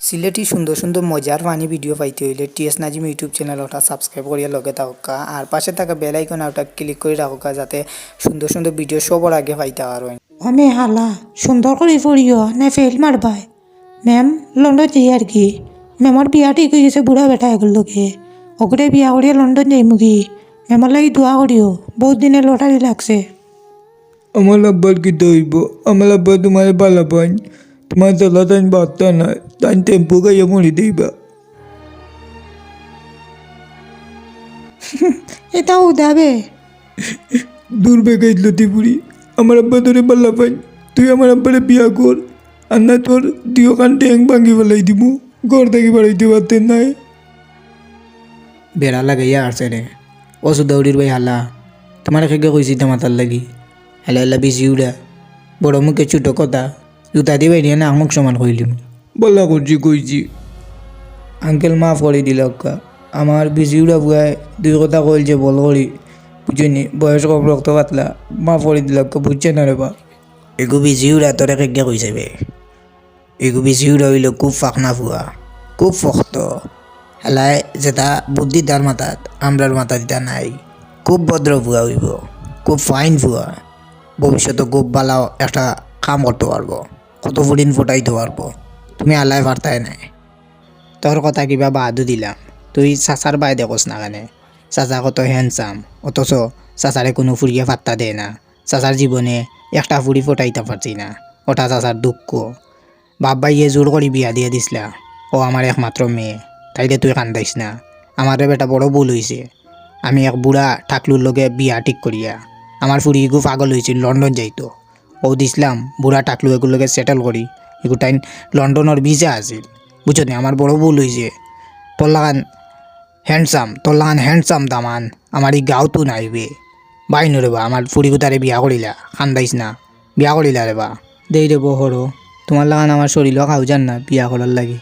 সিলেটি সুন্দর সুন্দর মজার ফানি ভিডিও পাইতে হইলে টিএস নাজিম ইউটিউব চ্যানেল ওটা সাবস্ক্রাইব করিয়া লগে থাকা আর পাশে থাকা বেল আইকন ওটা ক্লিক করে রাখা যাতে সুন্দর সুন্দর ভিডিও সবার আগে পাইতে পারো। আমি হালা সুন্দর করে পড়িও না ফেল মারবাই ম্যাম লন্ডন যাই আর কি ম্যামর বিয়া ঠিক হয়ে গেছে বুড়া বেটা এগুলোকে ওগুলো বিয়া করিয়া লন্ডন যাই মুগি ম্যামর লাগি দোয়া করিও বহুত দিনে লটারি লাগছে। আমার আব্বার কি হইব? আমার আব্বা তোমার ভালো পান, তোমার চলা তাই বার্তা নাই, তাই টেম্পু গাইয়া মরি দিবা। এটা উদাবে দূর বেগাই লতিপুরি, আমার আব্বা তোরে ভালো পান, তুই আমার আব্বারে বিয়া কর, আর না তোর দিও কান ট্যাং ভাঙি ফেলাই দিব, ঘর থেকে বাড়াইতে পারতেন নাই। বেড়া লাগাইয়া আসছে রে ও সুদৌড়ির ভাই হালা তোমার খেগে কইছি তো মাতার লাগি হেলা হেলা বেশি উড়া বড় মুখে ছোটো কথা জুতা দিয়ে বাইরিয়া না আমুক সমান কইলিম। বলা করছি কইছি। আঙ্কেল মাফ করে দিল আমার বেশি উড়া বুয়ায় দুই কথা কইল যে বল করি বুঝিনি বয়স কম রক্ত পাতলা মাফ করে দিল বুঝছে না রে বা এগু বেশি উড়া তোরে খেগে কইছে বে এগু বেশি উড়া হইল খুব ফাঁকনা ফুয়া খুব ফক্ত হেলায় যেটা বুদ্ধি তার মাথাত আমরার মাথা দিতা নাই খুব ভদ্র ভুয়া হইব খুব ফাইন ভুয়া ভবিষ্যতে খুব ভালো একটা কাম করতে পারবো কত ফুটিন ফুটাইতে পারবো তুমি আল্লাহ পারতাই নাই তোর কথা কিবা বাদু দিলাম তুই চাচার বাই দেখোস না কেন চাচা কত হ্যান্ডসাম অথচ চাচারে কোনো ফুরিয়ে পাত্তা দেয় না চাচার জীবনে একটা ফুরি ফোটাইতে পারছি না ওটা চাচার দুঃখ বাপ ভাইয়ে জোর করে বিয়া দিয়ে দিসলা ও আমার একমাত্র মেয়ে তাইলে তুই কান্দাইস না আমারে বেটা বড় ভুল হয়েছে আমি এক বুড়া ঠাকলুর লগে বিয়া ঠিক করিয়া আমার ফুরি এগু পাগল হয়েছিল লন্ডন যাইতো ও দিসলাম বুড়া টাকলু এগুলোর লগে সেটেল করি এগু টাইম লন্ডনের ভিসা আছিল বুঝছো নি আমার বড় ভুল হয়েছে তোর লাগান হ্যান্ডসাম দামান আমার এই গাঁওতো নাইবে বাই নো রে বা আমার ফুরিগু তারে বিয়া করিলা কান্দাইস না বিয়া করিলা রে বা দেই রে বহরো তোমার লাগান আমার শরীরও খাও যান না বিয়া করার লাগে।